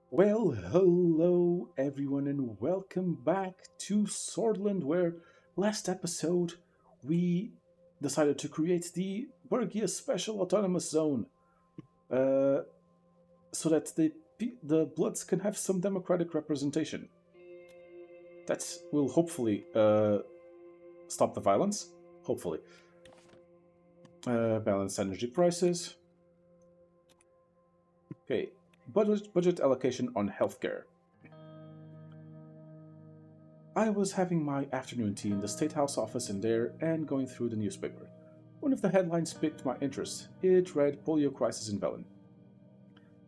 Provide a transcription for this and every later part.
Well, hello everyone, and welcome back to Swordland, where last episode we decided to create the Bergia Special Autonomous Zone, uh, so that the Bloods can have some democratic representation. That will hopefully stop the violence. Hopefully, balance energy prices. Okay, budget allocation on healthcare. I was having my afternoon tea in the State House office in there and going through the newspaper. One of the headlines piqued my interest. It read Polio Crisis in Velen.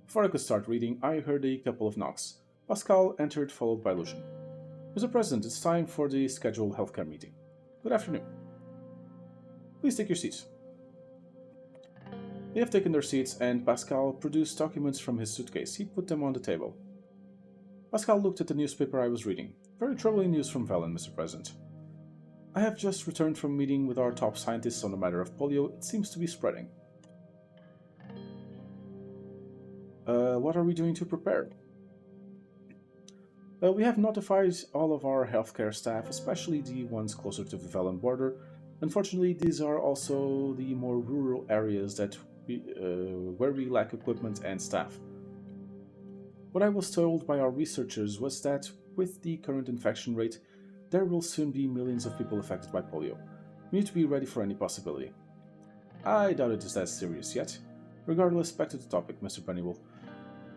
Before I could start reading, I heard a couple of knocks. Pascal entered, followed by Lucian. Mr. President, it's time for the scheduled healthcare meeting. Good afternoon. Please take your seats. They have taken their seats, and Pascal produced documents from his suitcase. He put them on the table. Pascal looked at the newspaper I was reading. Very troubling news from Velen, Mr. President. I have just returned from a meeting with our top scientists on the matter of polio. It seems to be spreading. What are we doing to prepare? We have notified all of our healthcare staff, especially the ones closer to the Velen border. Unfortunately, these are also the more rural areas where we lack equipment and staff. What I was told by our researchers was that with the current infection rate, there will soon be millions of people affected by polio. We need to be ready for any possibility. I doubt it is that serious yet. Regardless, back to the topic, Mr. Pennywell.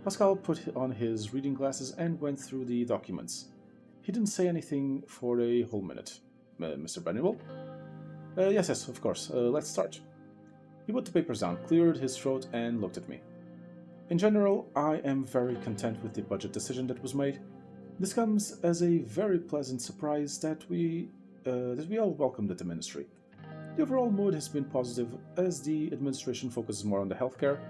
Pascal put on his reading glasses and went through the documents. He didn't say anything for a whole minute. Mr. Pennywell? Yes, of course. Let's start. He put the papers down, cleared his throat, and looked at me. In general, I am very content with the budget decision that was made. This comes as a very pleasant surprise that we all welcomed at the ministry. The overall mood has been positive as the administration focuses more on the healthcare.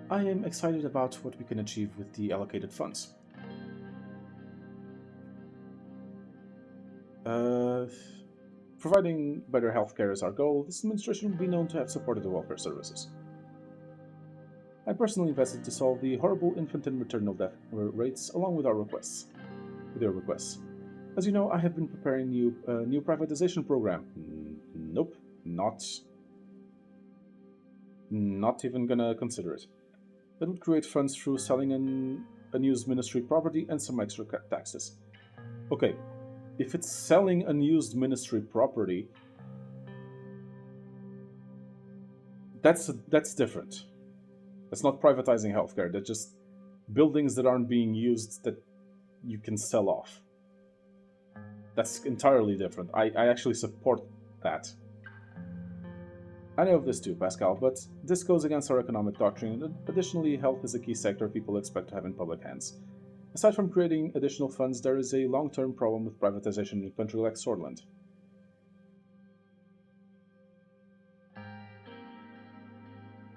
I am excited about what we can achieve with the allocated funds. Uh, Providing better healthcare is our goal, this administration will be known to have supported the welfare services. I personally invested to solve the horrible infant and maternal death rates along with their requests. As you know, I have been preparing new privatization program. Nope, not even gonna consider it. That would create funds through selling an unused ministry property and some extra taxes. Okay, if it's selling unused ministry property, that's different. That's not privatizing healthcare. They're just buildings that aren't being used that you can sell off. That's entirely different. I actually support that. I know of this too, Pascal, but this goes against our economic doctrine. Additionally, health is a key sector people expect to have in public hands. Aside from creating additional funds, there is a long-term problem with privatization in a country like Swordland.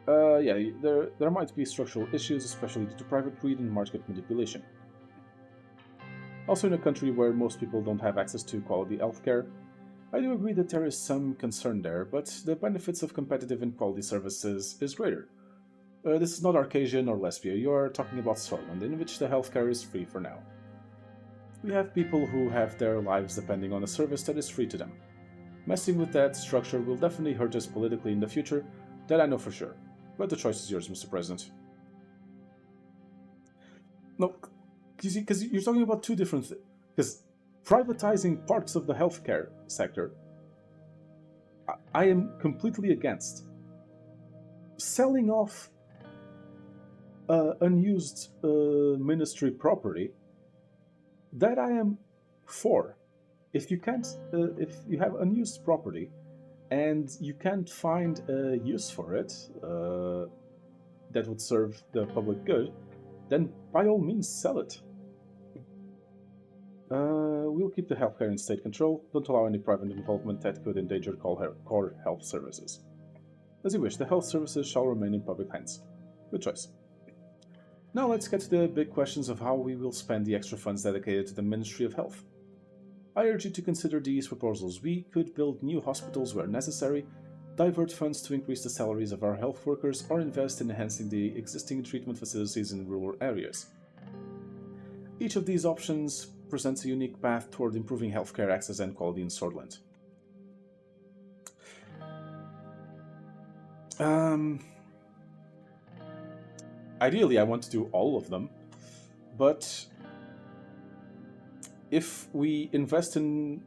Yeah, there might be structural issues, especially due to private greed and market manipulation. Also, in a country where most people don't have access to quality healthcare, I do agree that there is some concern there, but the benefits of competitive and quality services is greater. This is not Arcasian or Lesbia, you are talking about Scotland, in which the healthcare is free for now. We have people who have their lives depending on a service that is free to them. Messing with that structure will definitely hurt us politically in the future, that I know for sure. But the choice is yours, Mr. President. No, you see, because you're talking about two different things. Because privatizing parts of the healthcare sector, I am completely against. Selling off unused ministry property, that I am for. If you can't, if you have unused property and you can't find a use for it that would serve the public good, then by all means sell it. We'll keep the healthcare in state control. Don't allow any private involvement that could endanger core health services. As you wish, the health services shall remain in public hands. Good choice. Now let's get to the big questions of how we will spend the extra funds dedicated to the Ministry of Health. I urge you to consider these proposals. We could build new hospitals where necessary, divert funds to increase the salaries of our health workers, or invest in enhancing the existing treatment facilities in rural areas. Each of these options presents a unique path toward improving healthcare access and quality in Swordland. Um, Ideally, I want to do all of them, but if we invest in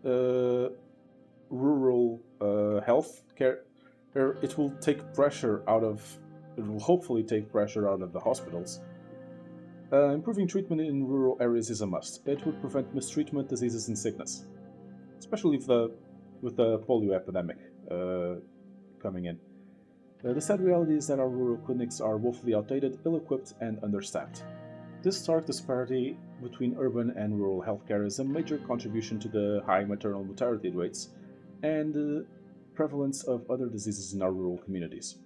rural health care, it will take pressure out of. It will hopefully take pressure out of the hospitals. Improving treatment in rural areas is a must. It would prevent mistreatment, diseases, and sickness, especially with the polio epidemic coming in. The sad reality is that our rural clinics are woefully outdated, ill-equipped, and understaffed. This stark disparity between urban and rural healthcare is a major contribution to the high maternal mortality rates and the prevalence of other diseases in our rural communities.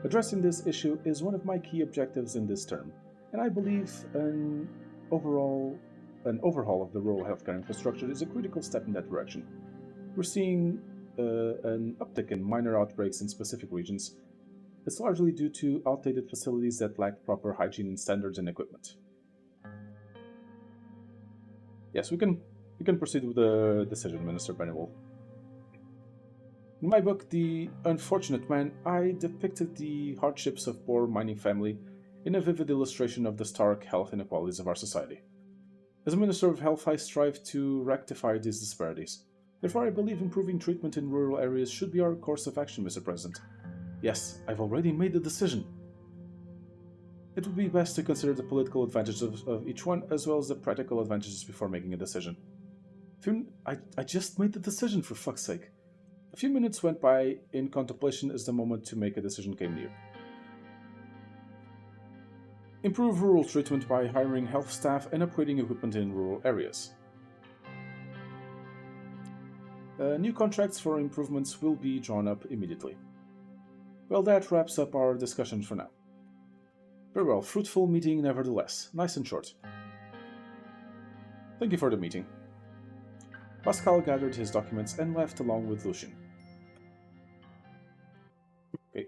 Addressing this issue is one of my key objectives in this term, and I believe overall an overhaul of the rural healthcare infrastructure is a critical step in that direction. We're seeing an uptick in minor outbreaks in specific regions. It's largely due to outdated facilities that lack proper hygiene standards and equipment. Yes, we can proceed with the decision, Minister Benewell. In my book, The Unfortunate Man, I depicted the hardships of poor mining family in a vivid illustration of the stark health inequalities of our society. As a Minister of Health, I strive to rectify these disparities. Therefore, I believe improving treatment in rural areas should be our course of action, Mr. President. Yes, I've already made the decision. It would be best to consider the political advantages of each one, as well as the practical advantages before making a decision. I just made the decision, for fuck's sake. A few minutes went by in contemplation as the moment to make a decision came near. Improve rural treatment by hiring health staff and upgrading equipment in rural areas. New contracts for improvements will be drawn up immediately. Well, that wraps up our discussion for now. Very well, fruitful meeting nevertheless, nice and short. Thank you for the meeting. Pascal gathered his documents and left along with Lucien. Okay,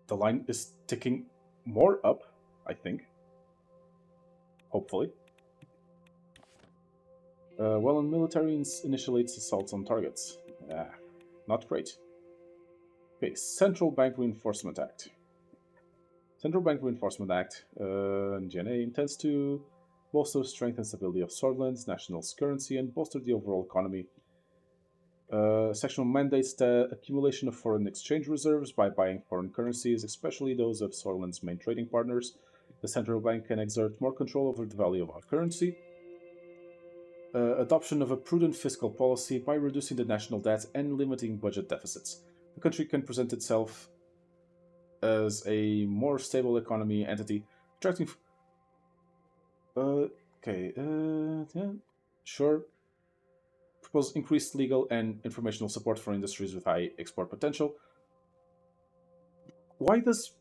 the line is ticking more up, I think. Hopefully. Well, military initiates assaults on targets. Not great. Okay, Central Bank Reinforcement Act. Central Bank Reinforcement Act, GNA, intends to bolster strength and stability of Swordland's national currency and bolster the overall economy. Section mandates the accumulation of foreign exchange reserves by buying foreign currencies, especially those of Swordland's main trading partners. The central bank can exert more control over the value of our currency. Adoption of a prudent fiscal policy by reducing the national debt and limiting budget deficits. The country can present itself as a more stable economy entity, attracting. Yeah, sure. Propose increased legal and informational support for industries with high export potential. Why does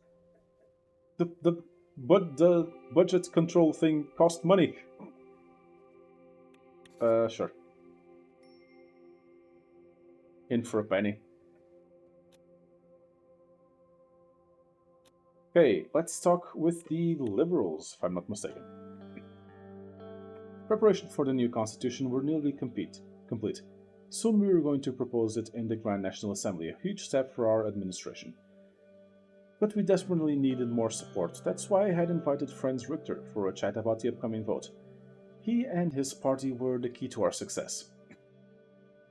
the budget control thing cost money? Sure. In for a penny. Okay, let's talk with the Liberals, if I'm not mistaken. Preparation for the new constitution were nearly complete. Soon we were going to propose it in the Grand National Assembly, a huge step for our administration. But we desperately needed more support. That's why I had invited Franz Richter for a chat about the upcoming vote. He and his party were the key to our success.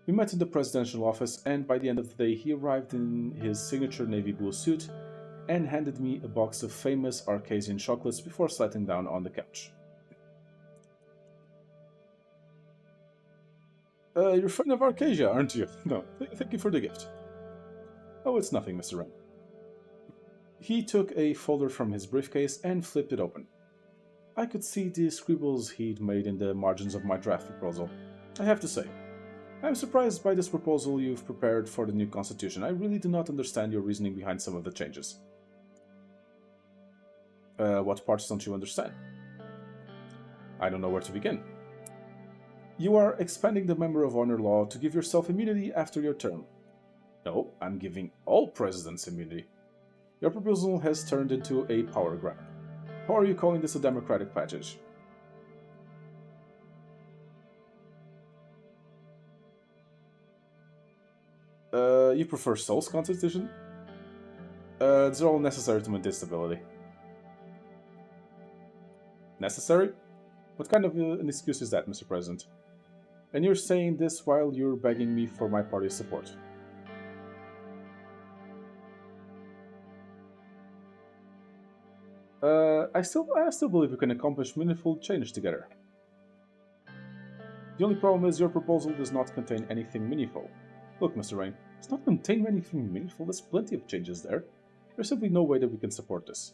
We met in the presidential office, and by the end of the day he arrived in his signature navy blue suit and handed me a box of famous Arcasian chocolates before settling down on the couch. You're a fan of Arcasia, aren't you? No, thank you for the gift. Oh, it's nothing, Mr. Wren. He took a folder from his briefcase and flipped it open. I could see the scribbles he'd made in the margins of my draft proposal. I have to say, I'm surprised by this proposal you've prepared for the new constitution. I really do not understand your reasoning behind some of the changes. What parts don't you understand? I don't know where to begin. You are expanding the Member of Honor law to give yourself immunity after your term. No, I'm giving all presidents immunity. Your proposal has turned into a power grab. How are you calling this a democratic package? You prefer Soul's constitution? They're all necessary to maintain stability. Necessary? What kind of an excuse is that, Mr. President? And you're saying this while you're begging me for my party's support. I still believe we can accomplish meaningful change together. The only problem is your proposal does not contain anything meaningful. Look, Mr. Rain, it does not contain anything meaningful. There's plenty of changes there. There's simply no way that we can support this.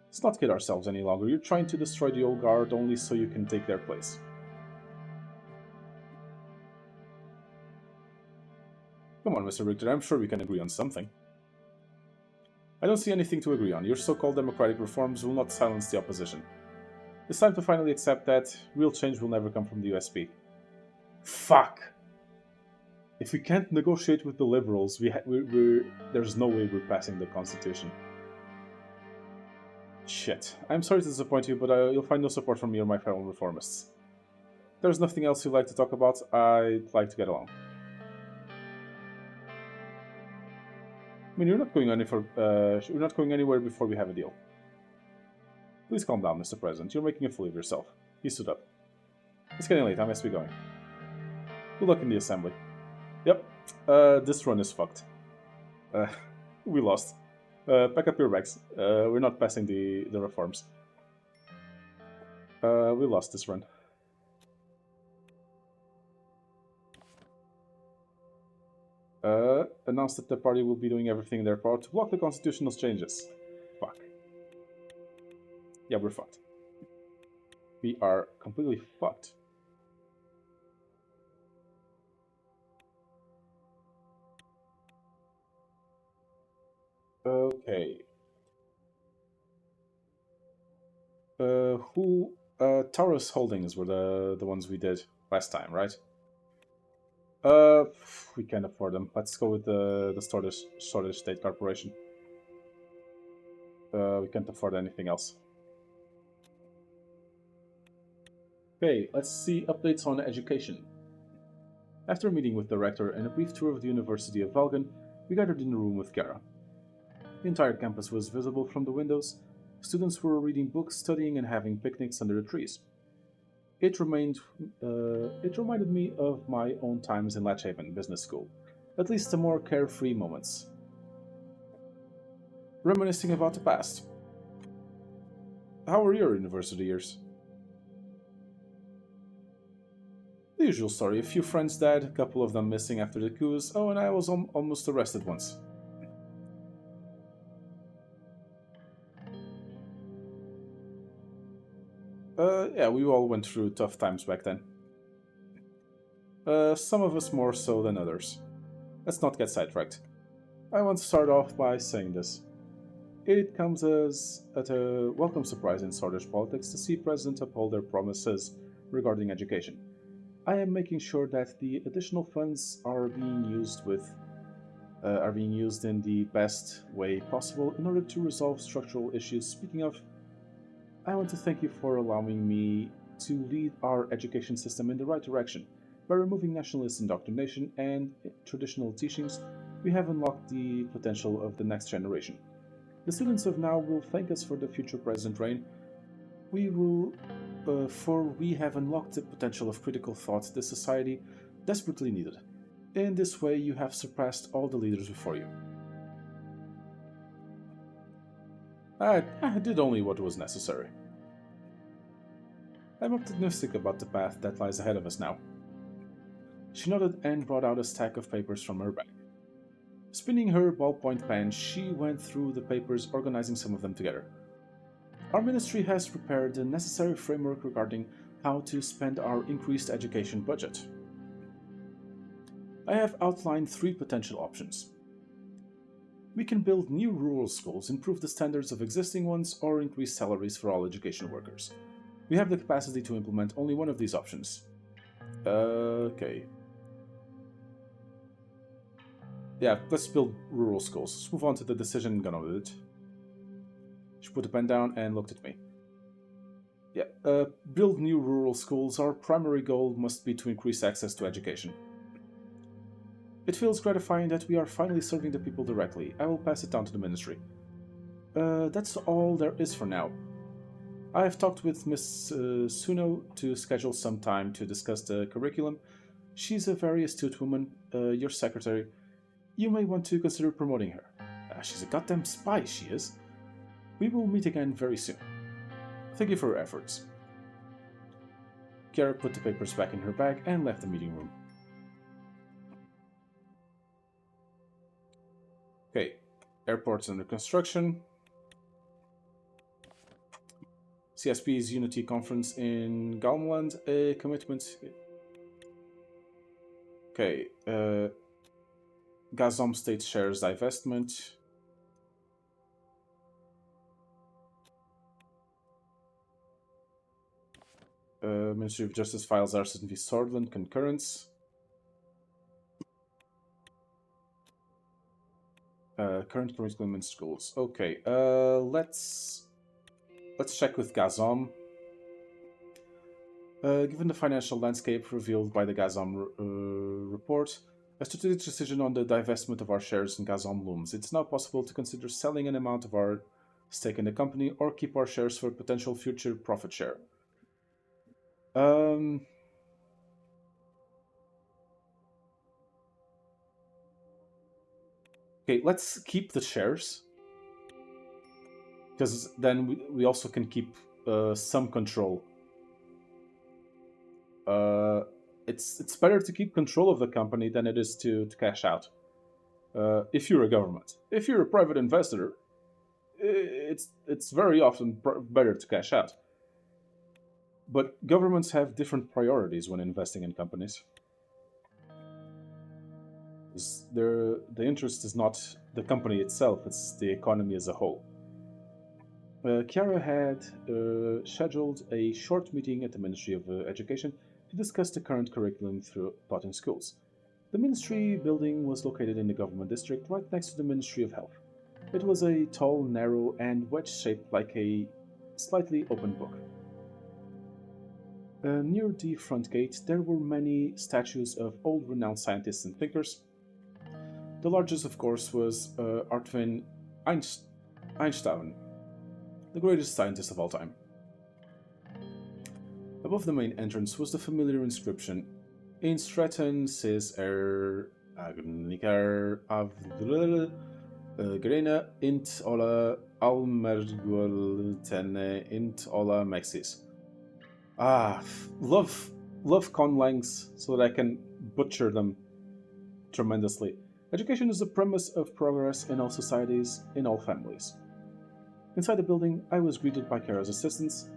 Let's not kid ourselves any longer. You're trying to destroy the old guard only so you can take their place. Come on, Mr. Richter, I'm sure we can agree on something. I don't see anything to agree on. Your so-called democratic reforms will not silence the opposition. It's time to finally accept that real change will never come from the USP. Fuck! If we can't negotiate with the liberals, there's no way we're passing the Constitution. Shit. I'm sorry to disappoint you, but you'll find no support from me or my fellow reformists. If there's nothing else you'd like to talk about, I'd like to get along. I mean, you're not going anywhere before we have a deal. Please calm down, Mr. President. You're making a fool of yourself. He stood up. It's getting late. I must be going. Good luck in the assembly. Yep. This run is fucked. We lost. Pack up your bags. We're not passing the reforms. We lost this run. Announced that the party will be doing everything in their power to block the constitutional changes. Fuck. Yeah, we're fucked. We are completely fucked. Okay. Taurus Holdings were the ones we did last time, right? We can't afford them. Let's go with the Storage State Corporation. We can't afford anything else. Okay, let's see updates on education. After a meeting with the rector and a brief tour of the University of Valgan, we gathered in a room with Kara. The entire campus was visible from the windows. Students were reading books, studying, and having picnics under the trees. It reminded me of my own times in Latchhaven Business School, at least the more carefree moments. Reminiscing about the past. How were your university years? The usual story. A few friends died, a couple of them missing after the coups. Oh, and I was almost arrested once. Yeah, we all went through tough times back then. Some of us more so than others. Let's not get sidetracked. I want to start off by saying this. It comes as at a welcome surprise in Swordfish politics to see President uphold their promises regarding education. I am making sure that the additional funds are being used in the best way possible in order to resolve structural issues. Speaking of, I want to thank you for allowing me to lead our education system in the right direction. By removing nationalist indoctrination and traditional teachings, we have unlocked the potential of the next generation. The students of now will thank us for the future President Reign. For we have unlocked the potential of critical thought the society desperately needed. In this way, you have surpassed all the leaders before you. I did only what was necessary. I'm optimistic about the path that lies ahead of us now. She nodded and brought out a stack of papers from her bag. Spinning her ballpoint pen, she went through the papers, organizing some of them together. Our ministry has prepared the necessary framework regarding how to spend our increased education budget. I have outlined 3 potential options. We can build new rural schools, improve the standards of existing ones, or increase salaries for all education workers. We have the capacity to implement only one of these options. Okay. Yeah, let's build rural schools. Let's move on to the decision and get on with it. She put the pen down and looked at me. Yeah, build new rural schools. Our primary goal must be to increase access to education. It feels gratifying that we are finally serving the people directly. I will pass it down to the ministry. That's all there is for now. I have talked with Miss Suno to schedule some time to discuss the curriculum. She's a very astute woman, your secretary. You may want to consider promoting her. She's a goddamn spy, she is. We will meet again very soon. Thank you for your efforts. Kiara put the papers back in her bag and left the meeting room. Okay, airport's under construction. CSP's Unity Conference in Galmland, a commitment. Okay, Gazom State shares divestment. Ministry of Justice files Arson v. Swordland concurrence. Current curriculum in schools. Okay, let's check with Gazom. Given the financial landscape revealed by the Gazom report, a strategic decision on the divestment of our shares in Gazom looms. It's now possible to consider selling an amount of our stake in the company or keep our shares for potential future profit share. Okay, let's keep the shares, because then we also can keep some control. It's better to keep control of the company than it is to cash out. If you're a government, if you're a private investor, it's very often better to cash out. But governments have different priorities when investing in companies. The interest is not the company itself, it's the economy as a whole. Chiara had scheduled a short meeting at the Ministry of Education to discuss the current curriculum taught in schools. The ministry building was located in the government district right next to the Ministry of Health. It was a tall, narrow, and wedge-shaped like a slightly open book. Near the front gate, there were many statues of old renowned scientists and thinkers. The largest, of course, was Artvin Einstein, the greatest scientist of all time. Above the main entrance was the familiar inscription, In Stratton sis agnicar avdril grena int ola almergul tene int ola mexis. Love conlangs so that I can butcher them tremendously. Education is the premise of progress in all societies, in all families. Inside the building, I was greeted by Kara's assistants.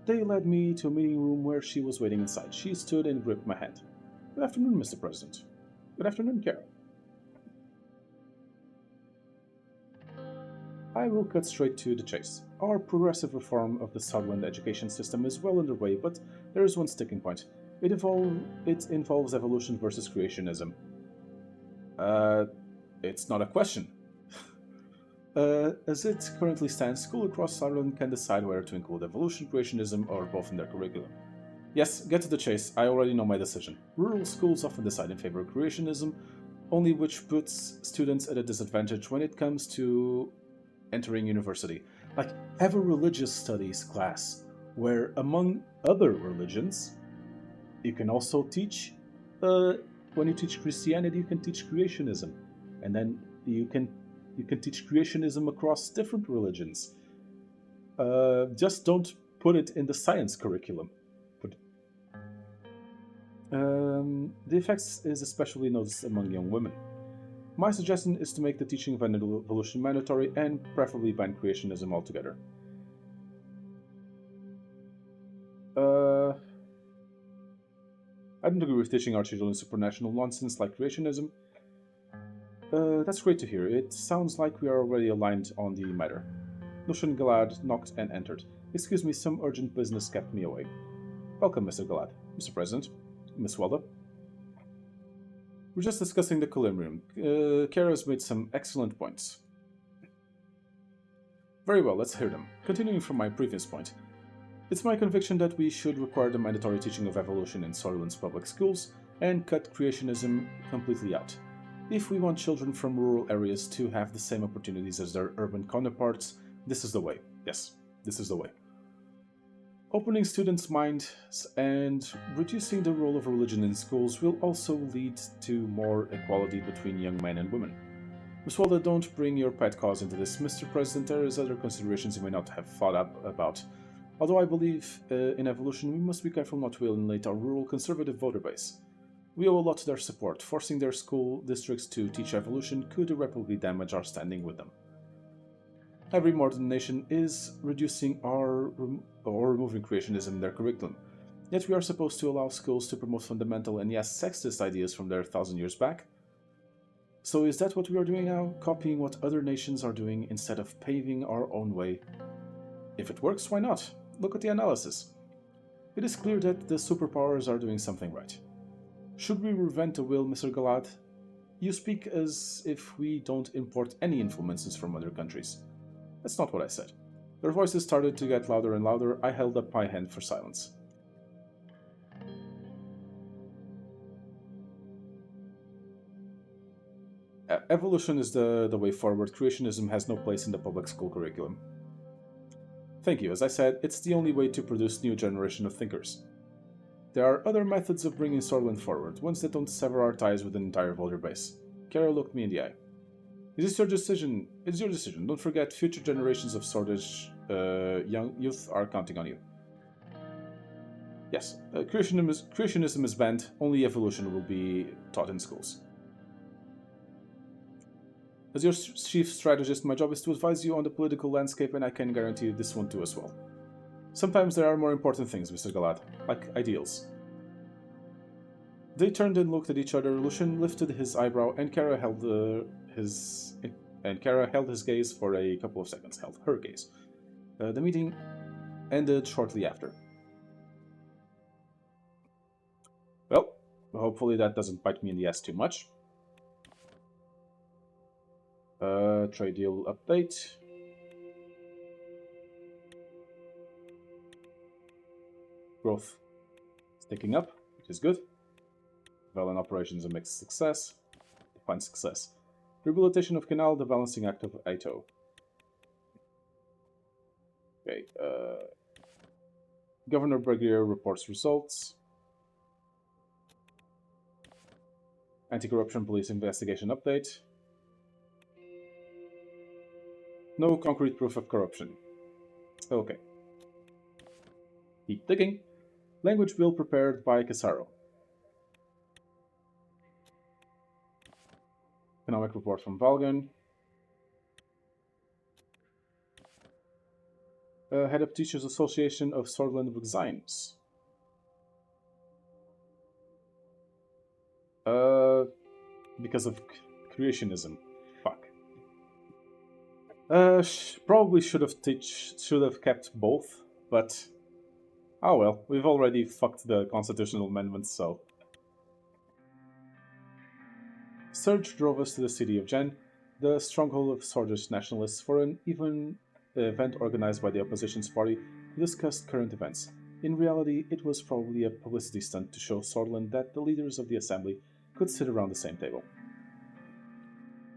They led me to a meeting room where she was waiting inside. She stood and gripped my hand. Good afternoon, Mr. President. Good afternoon, Kara. I will cut straight to the chase. Our progressive reform of the Sutherland education system is well underway, but there is one sticking point. It involves evolution versus creationism. It's not a question. As it currently stands, school across Sutherland can decide whether to include evolution, creationism, or both in their curriculum. Yes, get to the chase. I already know my decision. Rural schools often decide in favor of creationism, only which puts students at a disadvantage when it comes to entering university. Like, have a religious studies class where, among other religions, you can also teach, when you teach Christianity, you can teach creationism. And then you can teach creationism across different religions. Just don't put it in the science curriculum. The effects is especially noticed among young women. My suggestion is to make the teaching of evolution mandatory and preferably ban creationism altogether. I don't agree with teaching our children supranational nonsense like creationism. That's great to hear. It sounds like we are already aligned on the matter. Lucian Galad knocked and entered. Excuse me, some urgent business kept me away. Welcome, Mr. Galad. Mr. President. Miss Welda. We're just discussing the columbium. Kara has made some excellent points. Very well, let's hear them. Continuing from my previous point, it's my conviction that we should require the mandatory teaching of evolution in Sutherland's public schools and cut creationism completely out. If we want children from rural areas to have the same opportunities as their urban counterparts, this is the way. Yes, this is the way. Opening students' minds and reducing the role of religion in schools will also lead to more equality between young men and women. Ms. Walda, don't bring your pet cause into this, Mr. President. There is other considerations you may not have thought up about. Although I believe in evolution, we must be careful not to alienate our rural conservative voter base. We owe a lot to their support. Forcing their school districts to teach evolution could irreparably damage our standing with them. Every modern nation is reducing or removing creationism in their curriculum. Yet we are supposed to allow schools to promote fundamental and yes, sexist ideas from their 1,000 years back. So is that what we are doing now? Copying what other nations are doing instead of paving our own way? If it works, why not? Look at the analysis. It is clear that the superpowers are doing something right. Should we reinvent the wheel, Mr. Galad? You speak as if we don't import any influences from other countries. That's not what I said. Their voices started to get louder and louder. I held up my hand for silence. Evolution is the way forward. Creationism has no place in the public school curriculum. Thank you. As I said, it's the only way to produce new generation of thinkers. There are other methods of bringing Sorland forward, ones that don't sever our ties with an entire voter base. Kara looked me in the eye. Is this your decision? It's your decision. Don't forget, future generations of Swordish young youth are counting on you. Yes, creationism is banned. Only evolution will be taught in schools. As your chief strategist, my job is to advise you on the political landscape, and I can guarantee you this one too as well. Sometimes there are more important things, Mr. Galad, like ideals. They turned and looked at each other. Lucian lifted his eyebrow, and Kara held his gaze for a couple of seconds. Held her gaze. The meeting ended shortly after. Well, hopefully that doesn't bite me in the ass too much. Trade deal update. Growth is ticking up, which is good. Valen operations a mixed success. Define success. Rehabilitation of canal, the balancing act of Aito. Okay. Governor Brigadier reports results. Anti-corruption police investigation update. No concrete proof of corruption. Okay. Keep digging. Language bill prepared by Casaro. Economic report from Valgan. Head of Teachers Association of Swordland resigns. Because of creationism. Fuck. Probably should have kept both, but oh well, we've already fucked the constitutional amendments, so. Surge drove us to the city of Jen, the stronghold of Swordish nationalists, for an event organized by the opposition's party to discuss current events. In reality, it was probably a publicity stunt to show Swordland that the leaders of the assembly could sit around the same table.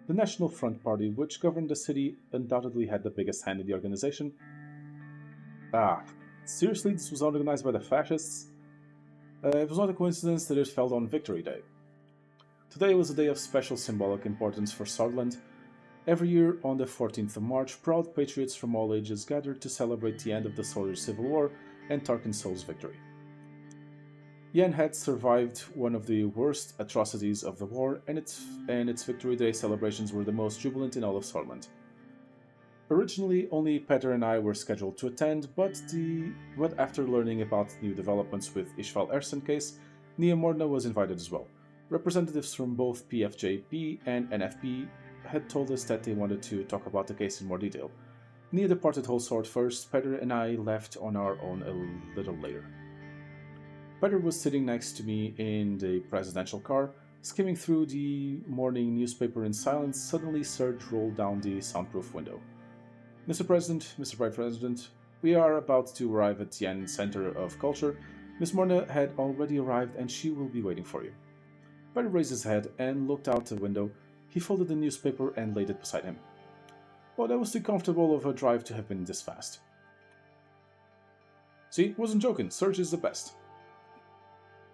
The National Front Party, which governed the city, undoubtedly had the biggest hand in the organization. Seriously, this was organized by the fascists? It was not a coincidence that it fell on Victory Day. Today was a day of special symbolic importance for Swordland. Every year, on the 14th of March, proud patriots from all ages gathered to celebrate the end of the Swordish Civil War and Tarkin Soul's victory. Yen had survived one of the worst atrocities of the war, and its Victory Day celebrations were the most jubilant in all of Swordland. Originally, only Peter and I were scheduled to attend, but after learning about new developments with Ishval Ersen case, Nia Morna was invited as well. Representatives from both PFJP and NFP had told us that they wanted to talk about the case in more detail. Nia departed Whole Sword first. Peter and I left on our own a little later. Peter was sitting next to me in the presidential car, skimming through the morning newspaper in silence. Suddenly, Serge rolled down the soundproof window. Mr. President, Mr. Vice President, we are about to arrive at Yen Center of Culture. Miss Morna had already arrived and she will be waiting for you. Barry raised his head and looked out the window. He folded the newspaper and laid it beside him. Well, that was too comfortable of a drive to have been this fast. See, wasn't joking. Serge is the best.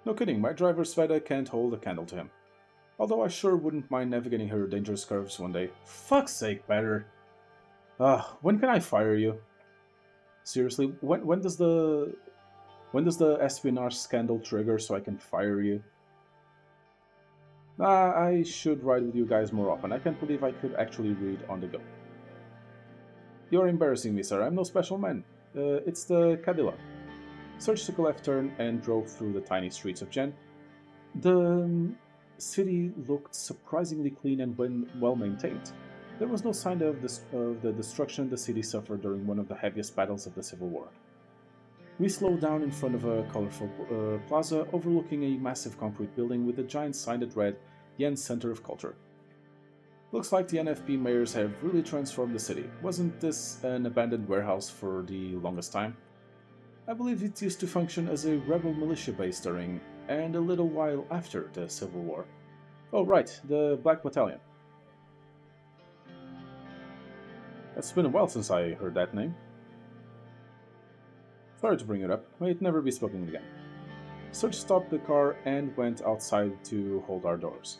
No kidding, my driver Sveta can't hold a candle to him. Although I sure wouldn't mind navigating her dangerous curves one day. Fuck's sake, better. When can I fire you? Seriously, when does the espionage scandal trigger so I can fire you? I should ride with you guys more often. I can't believe I could actually read on the go. You're embarrassing me, sir. I'm no special man. It's the Cadillac. Serge took a left turn and drove through the tiny streets of Jen. The city looked surprisingly clean and well maintained. There was no sign of the destruction the city suffered during one of the heaviest battles of the Civil War. We slowed down in front of a colorful plaza overlooking a massive concrete building with a giant sign that read Yen's Center of Culture. Looks like the NFP mayors have really transformed the city. Wasn't this an abandoned warehouse for the longest time? I believe it used to function as a rebel militia base during and a little while after the Civil War. Oh right, the Black Battalion. It's been a while since I heard that name. Sorry to bring it up, may it never be spoken again. Serge stopped the car and went outside to hold our doors.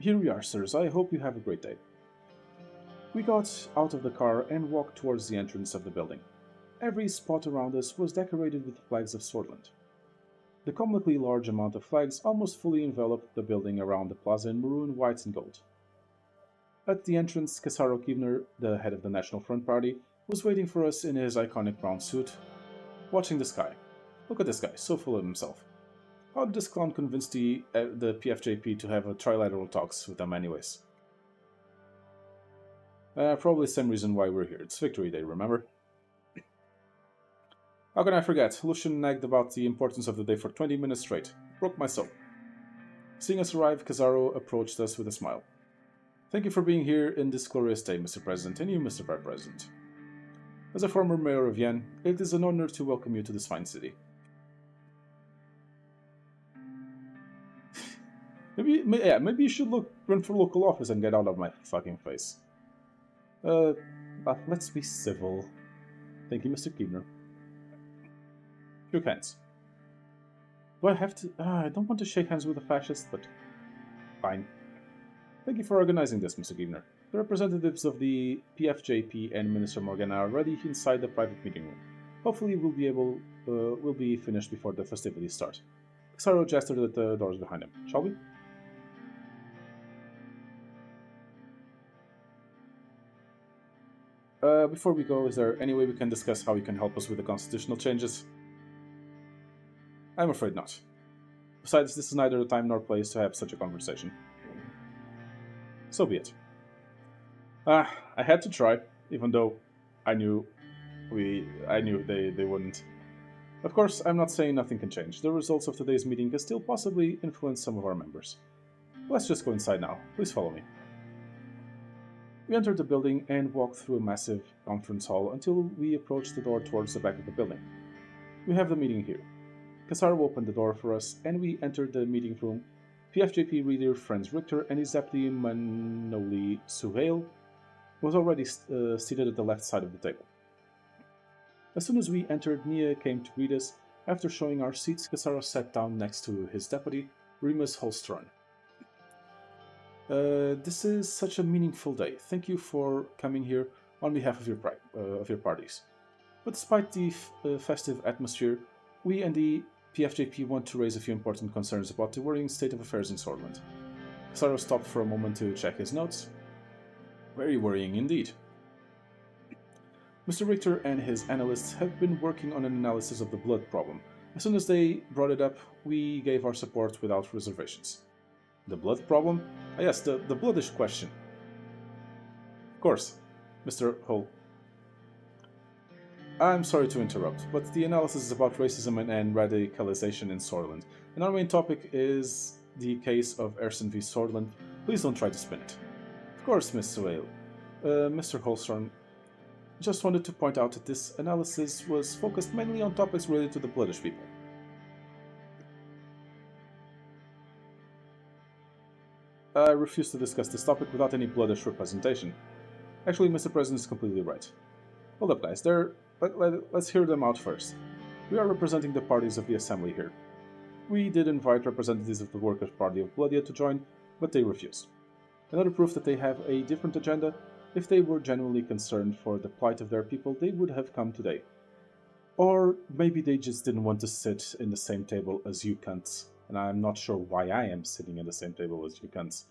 Here we are, sirs. I hope you have a great day. We got out of the car and walked towards the entrance of the building. Every spot around us was decorated with flags of Swordland. The comically large amount of flags almost fully enveloped the building around the plaza in maroon, white, and gold. At the entrance, Casaro Kivner, the head of the National Front Party, was waiting for us in his iconic brown suit, watching the sky. Look at this guy, so full of himself. How did this clown convince the PFJP to have a trilateral talks with them anyways? Probably the same reason why we're here. It's Victory Day, remember? How can I forget? Lucian nagged about the importance of the day for 20 minutes straight. Broke my soul. Seeing us arrive, Casaro approached us with a smile. Thank you for being here in this glorious day, Mr. President, and you, Mr. Vice President. As a former mayor of Yen, it is an honor to welcome you to this fine city. Maybe you should run for local office and get out of my fucking face. Let's be civil. Thank you, Mr. Kiener. Shook hands. Do I have to? I don't want to shake hands with a fascist, but fine. Thank you for organizing this, Mr. Kiener. The representatives of the PFJP and Minister Morgan are already inside the private meeting room. Hopefully we'll be finished before the festivities start. Xaro gestured at the doors behind him. Shall we? Before we go, is there any way we can discuss how you can help us with the constitutional changes? I'm afraid not. Besides, this is neither the time nor place to have such a conversation. So be it. I had to try, even though I knew they wouldn't. Of course, I'm not saying nothing can change. The results of today's meeting can still possibly influence some of our members. Let's just go inside now. Please follow me. We entered the building and walked through a massive conference hall until we approached the door towards the back of the building. We have the meeting here. Casaro opened the door for us, and we entered the meeting room. PFJP leader Franz Richter and his deputy Manoli Suhail was already seated at the left side of the table. As soon as we entered, Nia came to greet us. After showing our seats, Casaro sat down next to his deputy, Remus Holstron. This is such a meaningful day. Thank you for coming here on behalf of your parties. But despite the festive atmosphere, we and the PFJP want to raise a few important concerns about the worrying state of affairs in Swordland. Casaro stopped for a moment to check his notes. Very worrying indeed. Mr. Richter and his analysts have been working on an analysis of the blood problem. As soon as they brought it up, we gave our support without reservations. The blood problem? Ah, yes, the bloodish question. Of course, Mr. Hull. I'm sorry to interrupt, but the analysis is about racism and radicalization in Swordland, and our main topic is the case of Erson v. Swordland. Please don't try to spin it. Of course, Miss Suhail. Mr. Holstrom, just wanted to point out that this analysis was focused mainly on topics related to the Bloodish people. I refuse to discuss this topic without any bloodish representation. Actually, Mr. President is completely right. Hold up, guys. Let's hear them out first. We are representing the parties of the Assembly here. We did invite representatives of the Workers' Party of Blodia to join, but they refused. Another proof that they have a different agenda. If they were genuinely concerned for the plight of their people, they would have come today. Or maybe they just didn't want to sit in the same table as you cunts. And I'm not sure why I am sitting at the same table as you cunts.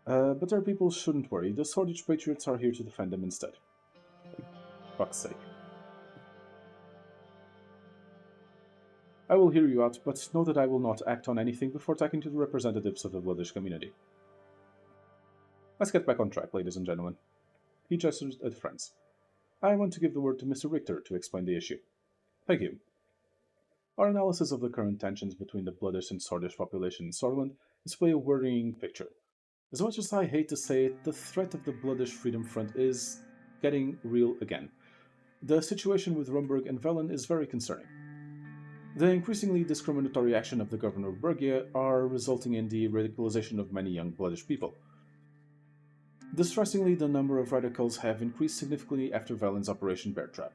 But our people shouldn't worry. The Swordage Patriots are here to defend them instead. For fuck's sake. I will hear you out, but know that I will not act on anything before talking to the representatives of the Bloodish community. Let's get back on track, ladies and gentlemen. He gestures at friends. I want to give the word to Mr. Richter to explain the issue. Thank you. Our analysis of the current tensions between the Bloodish and Swordish population in Sorland display a worrying picture. As much as I hate to say it, the threat of the Bloodish Freedom Front is getting real again. The situation with Rumburg and Velen is very concerning. The increasingly discriminatory action of the governor of Bergia are resulting in the radicalization of many young Bloodish people. Distressingly, the number of radicals have increased significantly after Velen's Operation Bear Trap.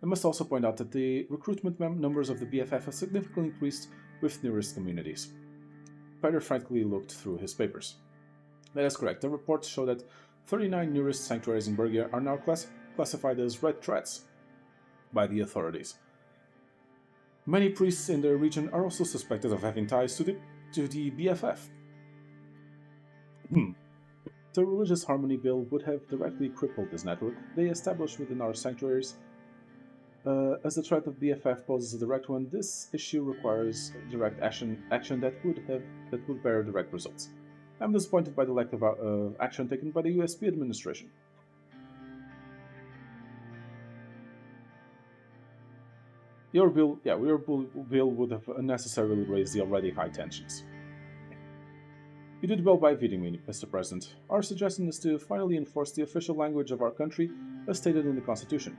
I must also point out that the recruitment numbers of the BFF have significantly increased with nearest communities. Peter frankly looked through his papers. That is correct. The reports show that 39 nearest sanctuaries in Bergia are now classified as red threats by the authorities. Many priests in the region are also suspected of having ties to the BFF. The Religious Harmony Bill would have directly crippled this network they established within our sanctuaries. As the threat of BFF poses a direct one, this issue requires direct action that would bear direct results. I'm disappointed by the lack of action taken by the USP administration. Your bill would have unnecessarily raised the already high tensions. You did well by feeding me, Mr. President. Our suggestion is to finally enforce the official language of our country as stated in the Constitution.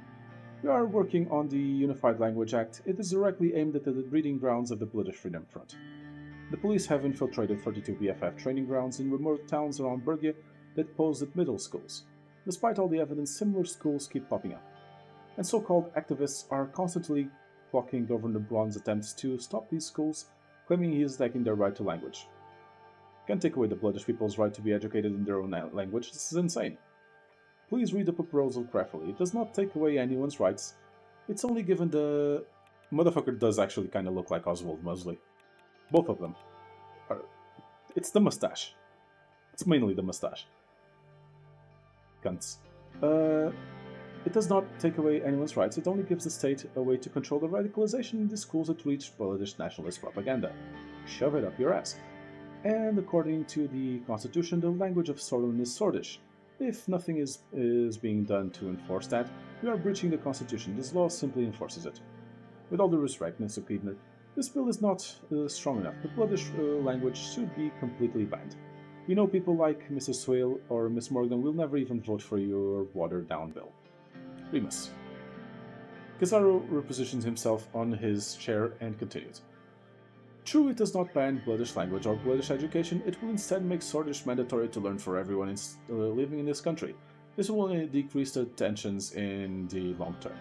We are working on the Unified Language Act. It is directly aimed at the breeding grounds of the Bloodish Freedom Front. The police have infiltrated 32 BFF training grounds in remote towns around Bergia that pose at middle schools. Despite all the evidence, similar schools keep popping up. And so-called activists are constantly blocking Governor Braun's attempts to stop these schools, claiming he is attacking their right to language. Can't take away the Bloodish people's right to be educated in their own language. This is insane. Please read the proposal carefully. It does not take away anyone's rights. It's only given the... Motherfucker does actually kind of look like Oswald Mosley. Both of them. It's the mustache. It's mainly the mustache. Cunts. It does not take away anyone's rights, it only gives the state a way to control the radicalization in the schools that reach Polish nationalist propaganda. Shove it up your ass. And according to the Constitution, the language of Sorland is Swordish. If nothing is being done to enforce that, we are breaching the Constitution. This law simply enforces it. With all due respect, Mr. Keedner, this bill is not strong enough. The Polish language should be completely banned. We know people like Mrs. Swale or Miss Morgan will never even vote for your watered-down bill. Remus. Casaro repositioned himself on his chair and continued. True, it does not ban Bloodish language or Bloodish education, it will instead make Swordish mandatory to learn for everyone living in this country. This will only decrease the tensions in the long term.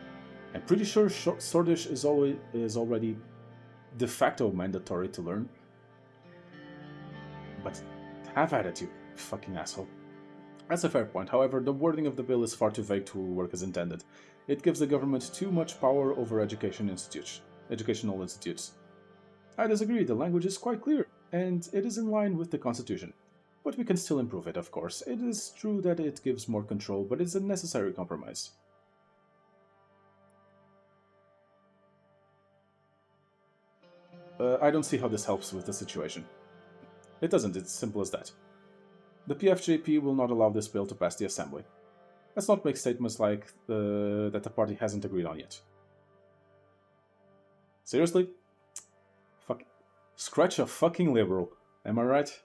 I'm pretty sure Swordish is already de facto mandatory to learn. But have at it, you fucking asshole. That's a fair point. However, the wording of the bill is far too vague to work as intended. It gives the government too much power over educational institutes. I disagree. The language is quite clear, and it is in line with the Constitution. But we can still improve it, of course. It is true that it gives more control, but it's a necessary compromise. I don't see how this helps with the situation. It doesn't. It's simple as that. The PFJP will not allow this bill to pass the Assembly. Let's not make statements like that the party hasn't agreed on yet. Seriously? Fuck. Scratch a fucking liberal. Am I right?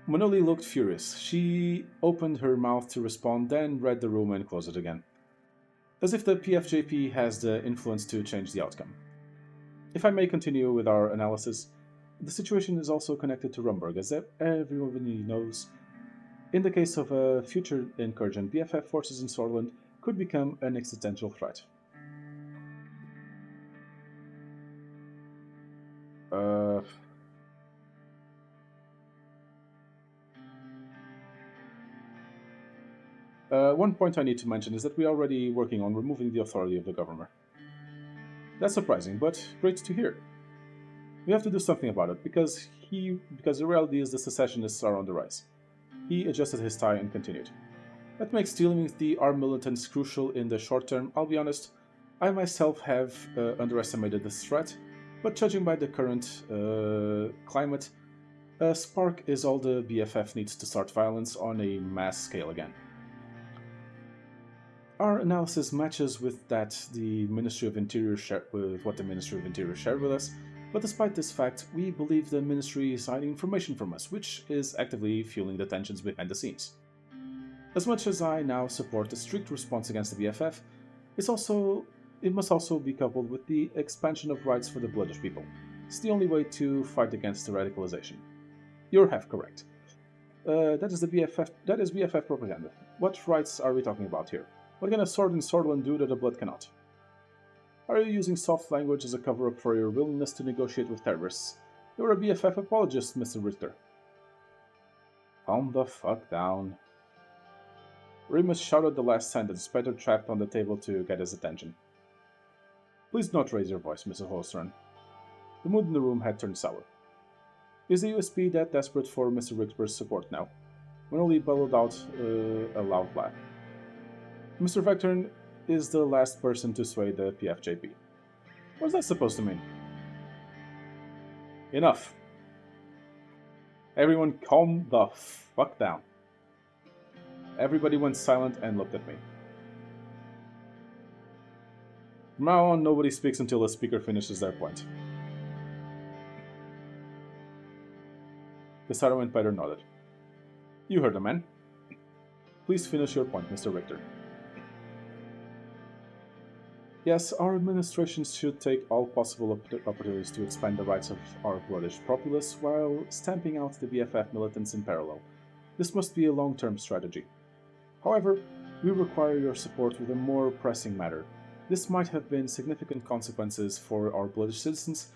Manoli looked furious. She opened her mouth to respond, then read the room and closed it again. As if the PFJP has the influence to change the outcome. If I may continue with our analysis, The situation is also connected to Rumburg, as everybody knows. In the case of a future incursion, BFF forces in Sorland could become an existential threat. Uh, One point I need to mention is that we are already working on removing the authority of the governor. That's surprising, but great to hear. We have to do something about it because the reality is the secessionists are on the rise. He adjusted his tie and continued. That makes dealing with the armed militants crucial in the short term. I'll be honest, I myself have underestimated this threat, but judging by the current climate, a spark is all the BFF needs to start violence on a mass scale again. Our analysis matches with what the Ministry of Interior shared with us, but despite this fact, we believe the Ministry is hiding information from us, which is actively fueling the tensions behind the scenes. As much as I now support a strict response against the BFF, it must also be coupled with the expansion of rights for the Bloodish people. It's the only way to fight against the radicalization. You're half correct. That is the BFF. That is BFF propaganda. What rights are we talking about here? What can a sword in Swordland do that a blood cannot? Are you using soft language as a cover-up for your willingness to negotiate with terrorists? You're a BFF apologist, Mr. Richter. Calm the fuck down. Remus shouted the last sentence, better trapped on the table to get his attention. Please do not raise your voice, Mr. Holstern. The mood in the room had turned sour. Is the USP that desperate for Mr. Richter's support now? Manoli bellowed out a loud laugh. Mr. Vectorn is the last person to sway the PFJP. What's that supposed to mean? Enough. Everyone calm the fuck down. Everybody went silent and looked at me. From now on, nobody speaks until the speaker finishes their point. The Suzerain fighter nodded. You heard the man. Please finish your point, Mr. Richter. Yes, our administration should take all possible opportunities to expand the rights of our Bloodish populace while stamping out the BFF militants in parallel. This must be a long-term strategy. However, we require your support with a more pressing matter. This might have been significant consequences for our Bloodish citizens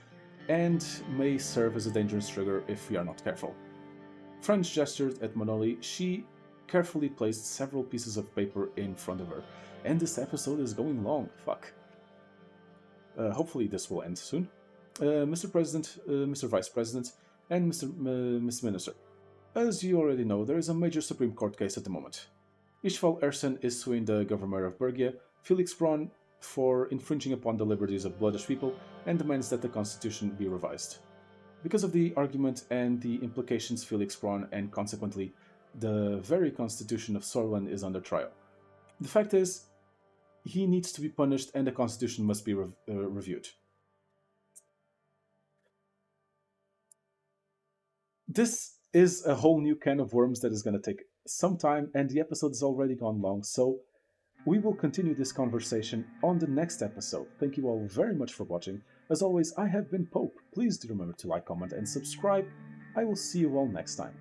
and may serve as a dangerous trigger if we are not careful. Franz gestured at Manoli. She carefully placed several pieces of paper in front of her. And this episode is going long. Fuck. Hopefully this will end soon. Mr. President, Mr. Vice President, and Miss Minister. As you already know, there is a major Supreme Court case at the moment. Ishval Ersen is suing the governor of Bergia, Felix Braun, for infringing upon the liberties of Bloodish people and demands that the constitution be revised. Because of the argument and the implications, Felix Braun and consequently the very constitution of Sorland is under trial. The fact is, he needs to be punished and the constitution must be reviewed. This is a whole new can of worms that is going to take some time, and the episode has already gone long, so we will continue this conversation on the next episode. Thank you all very much for watching. As always, I have been Pope. Please do remember to like, comment, and subscribe. I will see you all next time.